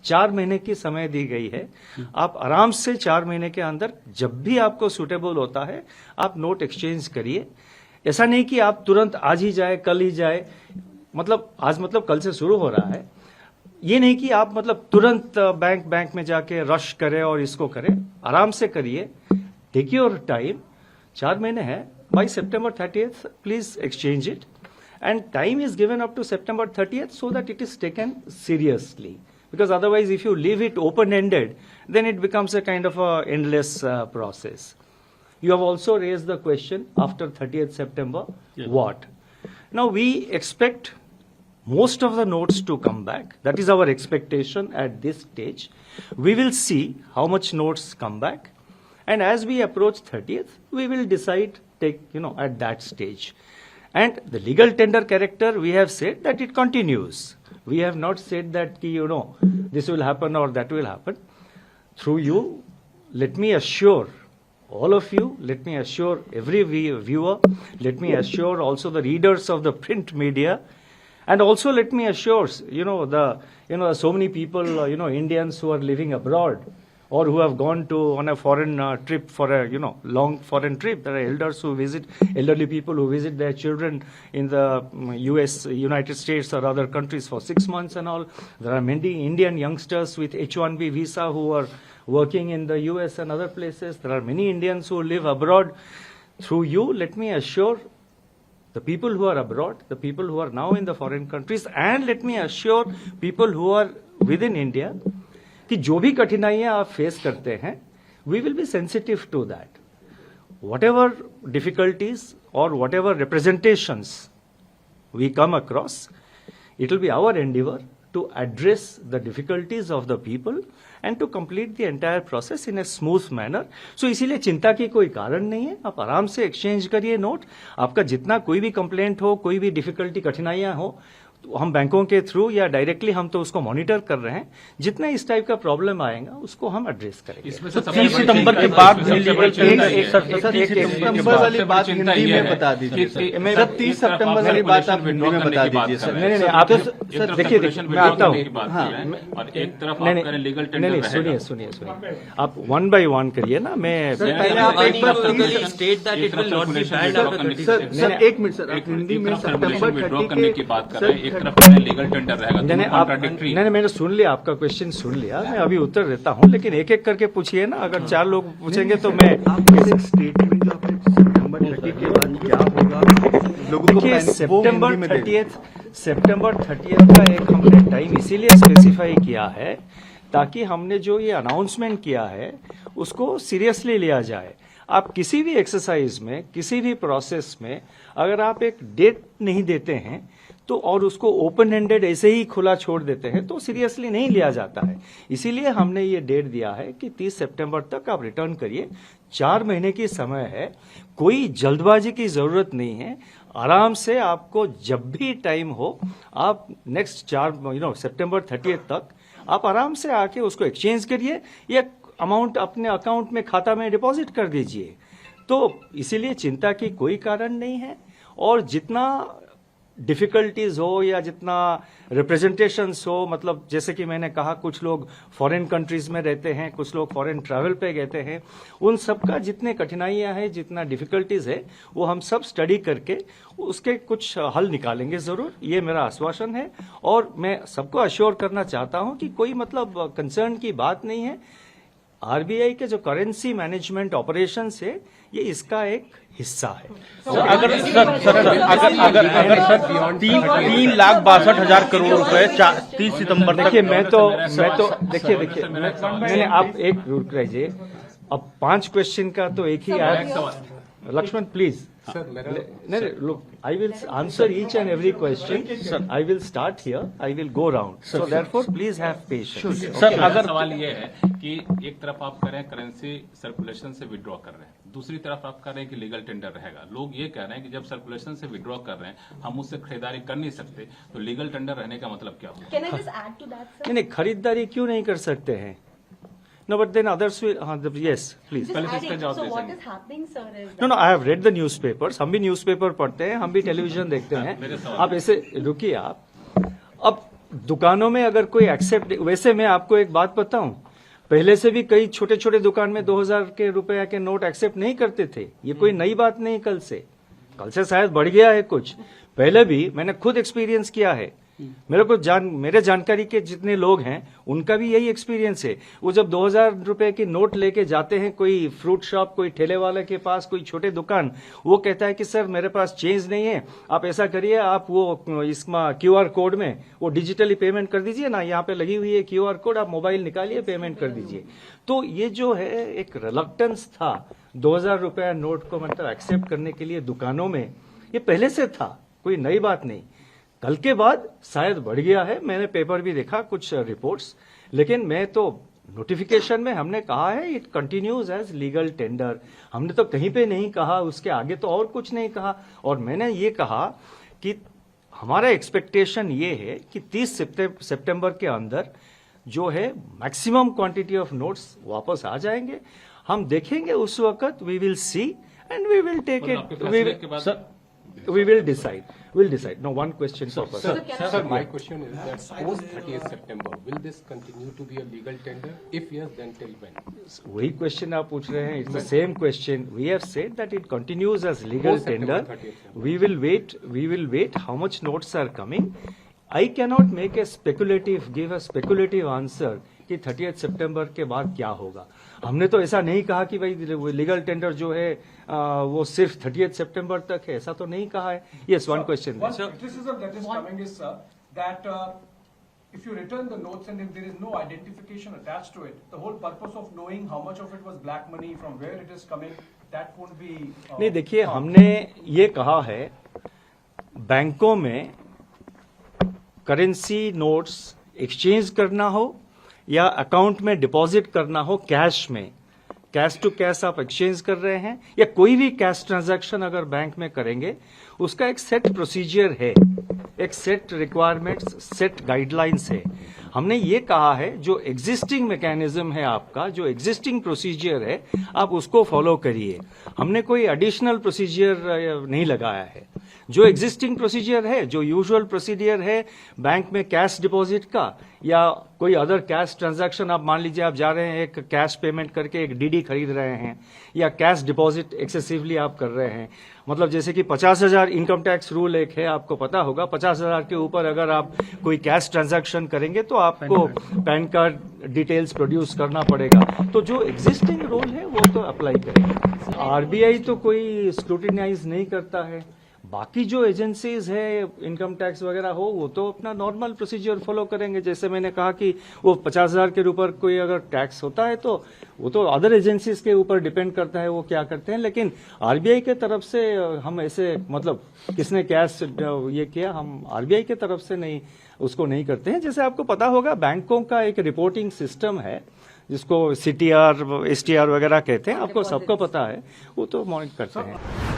4 महीने की समय दी गई है। आप आराम से 4 महीने के अंदर जब भी आपको सूटेबल होता है आप नोट एक्सचेंज करिए। ऐसा नहीं कि आप तुरंत आज ही जाए, कल ही जाए, मतलब आज मतलब कल से शुरू हो रहा है। ये नहीं कि आप मतलब तुरंत बैंक में जाके रश करें और इसको करें, आराम से करिए, टेक योर टाइम। 4 महीने है, by September 30th please exchange it, and time is given up to September 30th so that it is taken seriously, because otherwise if you leave it open ended then it becomes a kind of a endless process. You have also raised the question after 30th September, yes. What? Now we expect most of the notes to come back. That is our expectation at this stage. We will see how much notes come back, and as we approach 30th, we will decide, at that stage. And the legal tender character, we have said that it continues. We have not said that, this will happen or that will happen. Through you, let me assure all of you, let me assure every viewer, let me assure also the readers of the print media, and also let me assure, so many people, Indians who are living abroad or who have gone on a foreign trip for a, long foreign trip. There are elderly people who visit their children in the United States or other countries for 6 months and all. There are many Indian youngsters with H-1B visa who are working in the US and other places. There are many Indians who live abroad. Through you, let me assure the people who are abroad, the people who are now in the foreign countries, and let me assure people who are within India, कि जो भी कठिनाइयां आप face करते हैं, we will be sensitive to that. Whatever difficulties or whatever representations we come across, it will be our endeavor to address the difficulties of the people and to complete the entire process in a smooth manner. So इसीलिए चिंता की कोई कारण नहीं है, आप आराम से एक्सचेंज करिए नोट। आपका जितना कोई भी कंप्लेंट हो, कोई भी डिफिकल्टी, कठिनाइयां हो, तो हम बैंकों के थ्रू या डायरेक्टली हम तो उसको मॉनिटर कर रहे हैं। जितना इस टाइप का प्रॉब्लम आएगा उसको हम एड्रेस करेंगे। इसमें से 30 सितंबर के बाद सितंबर वाली बात हिंदी में बता दीजिए सर। 30 सितंबर वाली बात आप हिंदी में बता दीजिए सर। नहीं, आप सर देखिए, मैं आता हूँ। और एक तरफ आप करें लीगल टेंडर रहेगा। सुनिए, आप 1 by 1 करिए ना। मैं पहले आप एक बार state that it will not be banned after sir. एक मिनट सर, आप हिंदी में सितंबर 30 करने की बात कर रहे हैं, एक तरफ करें लीगल टेंडर रहेगा। नहीं, मैंने सुन लिया, आपका क्वेश्चन सुन लिया, मैं अभी उत्तर देता हूँ, लेकिन एक एक करके पूछिए ना। अगर 4 लोग पूछेंगे तो मैं स्टेटमेंट जो आपने सितंबर 30 के बाद क्या होगा लोगों को September 30th का एक हमने टाइम इसीलिए स्पेसिफाई किया है ताकि हमने जो ये अनाउंसमेंट किया है उसको सीरियसली लिया जाए। आप किसी भी एक्सरसाइज में, किसी भी प्रोसेस में अगर आप एक डेट नहीं देते हैं तो और उसको ओपन एंडेड ऐसे ही खुला छोड़ देते हैं तो सीरियसली नहीं लिया जाता है। इसीलिए हमने ये डेट दिया है कि 30 सितंबर तक आप रिटर्न करिए। 4 महीने की समय है, कोई जल्दबाजी की जरूरत नहीं है। आराम से आपको जब भी टाइम हो, आप नेक्स्ट September 30th तक आप आराम से आके उसको एक्सचेंज करिए या अमाउंट अपने अकाउंट में, खाता में डिपॉजिट कर दीजिए। तो इसीलिए चिंता की कोई कारण नहीं है। और जितना डिफिकल्टीज हो या जितना रिप्रेजेंटेशंस हो, मतलब जैसे कि मैंने कहा कुछ लोग फॉरेन कंट्रीज में रहते हैं, कुछ लोग फॉरेन ट्रैवल पे गए हैं, उन सबका जितने कठिनाइयां हैं, जितना डिफिकल्टीज है, वो हम सब स्टडी करके उसके कुछ हल निकालेंगे जरूर। ये मेरा आश्वासन है और मैं सबको अश्योर करना चाहता हूं कि कोई मतलब कंसर्न की बात नहीं है। आरबीआई के जो करेंसी मैनेजमेंट ऑपरेशंस है, ये इसका एक हिस्सा है। अगर 3,62,000 करोड़ रुपए 30 सितंबर तक। देखिए मैं तो देखिए मैंने आप एक रुक रहिए। अब 5 क्वेश्चन का तो एक ही आया। Lakshman please. Look, I will answer each and every question. Sir, I will start here. I will go round. So therefore, please have patience. Sir, अगर सवाल ये है कि एक तरफ आप कह रहे हैं करेंसी सर्कुलेशन से विड्रॉ कर रहे हैं, दूसरी तरफ आप कह रहे हैं कि लीगल टेंडर रहेगा। लोग ये कह रहे हैं कि जब सर्कुलेशन से विड्रॉ कर रहे हैं, हम उससे खरीदारी कर नहीं सकते, तो लीगल टेंडर रहने का मतलब क्या होगा? Can I just add to that, sir? नहीं, खरीदारी क्यों नहीं कर सकते हैं? No, but then others will. Yes, please. So what is happening, sir? Is No, I have read the newspapers. हम भी न्यूज़पेपर पढ़ते हैं, हम भी टेलीविजन देखते हैं। आप ऐसे रुकिए आप। अब दुकानों में अगर कोई एक्सेप्ट, वैसे मैं आपको एक बात बताऊं, पहले से भी कई छोटे छोटे दुकान में 2000 के रुपया के नोट एक्सेप्ट नहीं करते थे। ये कोई नई बात नहीं, कल से शायद बढ़ गया है कुछ। पहले भी मैंने खुद एक्सपीरियंस किया है। मेरे जानकारी के जितने लोग हैं उनका भी यही एक्सपीरियंस है। वो जब 2000 रुपए की नोट लेके जाते हैं कोई फ्रूट शॉप, कोई ठेले वाले के पास, कोई छोटे दुकान, वो कहता है कि सर मेरे पास चेंज नहीं है, आप ऐसा करिए, आप वो इसमें QR कोड में वो डिजिटली पेमेंट कर दीजिए ना, यहाँ पे लगी हुई है QR कोड, आप मोबाइल निकालिए, पेमेंट कर दीजिए। तो ये जो है एक रिलक्टेंस था 2000 रुपया नोट को मतलब एक्सेप्ट करने के लिए दुकानों में, ये पहले से था, कोई नई बात नहीं। कल के बाद शायद बढ़ गया है, मैंने पेपर भी देखा कुछ रिपोर्ट्स, लेकिन मैं तो नोटिफिकेशन में हमने कहा है it continues as legal tender, हमने तो कहीं पे नहीं कहा, उसके आगे तो और कुछ नहीं कहा। और मैंने ये कहा कि हमारा एक्सपेक्टेशन ये है कि 30 सितंबर के अंदर जो है मैक्सिमम क्वांटिटी ऑफ नोट्स वापस आ जाएंगे। हम देखेंगे उस वक्त, we will see and we will take it, we will decide. No, one question per person. Sir, my question is that post 30th September, will this continue to be a legal tender? If yes, then till when? वही question आप पूछ रहे हैं, it's the same question. We have said that it continues as legal tender. We will wait how much notes are coming. I cannot make a give a speculative answer कि 30th सितंबर के बाद क्या होगा। हमने तो ऐसा नहीं कहा कि भाई लीगल टेंडर जो है वो सिर्फ 30th सितंबर तक है, ऐसा तो नहीं कहा है। Yes, one question. One criticism that is coming is, sir, that if you return the notes and if there is no identification attached to it, the whole purpose of knowing how much of it was black money, from where it is coming, that won't be. नहीं, देखिए, हमने ये कहा है बैंकों में currency notes exchange करना हो या अकाउंट में डिपॉजिट करना हो, कैश में, कैश टू कैश आप एक्सचेंज कर रहे हैं या कोई भी कैश ट्रांजैक्शन अगर बैंक में करेंगे, उसका एक सेट प्रोसीजर है, एक सेट रिक्वायरमेंट्स, सेट गाइडलाइंस है। हमने ये कहा है जो एग्जिस्टिंग मैकेनिज्म है आपका, जो एग्जिस्टिंग प्रोसीजर है, आप उसको फॉलो करिए। हमने कोई एडिशनल प्रोसीजर नहीं लगाया है। जो एग्जिस्टिंग प्रोसीजर है, जो यूजुअल प्रोसीजर है बैंक में कैश डिपॉजिट का या कोई अदर कैश ट्रांजैक्शन, आप मान लीजिए आप जा रहे हैं एक कैश पेमेंट करके एक डीडी खरीद रहे हैं या कैश डिपॉजिट एक्सेसिवली आप कर रहे हैं, मतलब जैसे कि 50,000 इनकम टैक्स रूल एक है, आपको पता होगा, 50,000 के ऊपर अगर आप कोई कैश ट्रांजैक्शन करेंगे तो आपको पैन कार्ड डिटेल्स प्रोड्यूस करना पड़ेगा। तो जो एग्जिस्टिंग रूल है वो तो अप्लाई करेगा। आरबीआई तो कोई स्क्रूटिनाइज नहीं करता है। बाकी जो एजेंसीज है इनकम टैक्स वगैरह हो, वो तो अपना नॉर्मल प्रोसीजर फॉलो करेंगे। जैसे मैंने कहा कि वो 50,000 के ऊपर कोई अगर टैक्स होता है तो वो तो अदर एजेंसीज के ऊपर डिपेंड करता है वो क्या करते हैं। लेकिन आरबीआई के तरफ से हम ऐसे, मतलब किसने कैश ये किया, हम आरबीआई के तरफ से नहीं उसको नहीं करते हैं। जैसे आपको पता होगा बैंकों का एक रिपोर्टिंग सिस्टम है जिसको CTR, STR वगैरह कहते हैं, आपको सबको पता है, वो तो मॉनिटर करते हैं।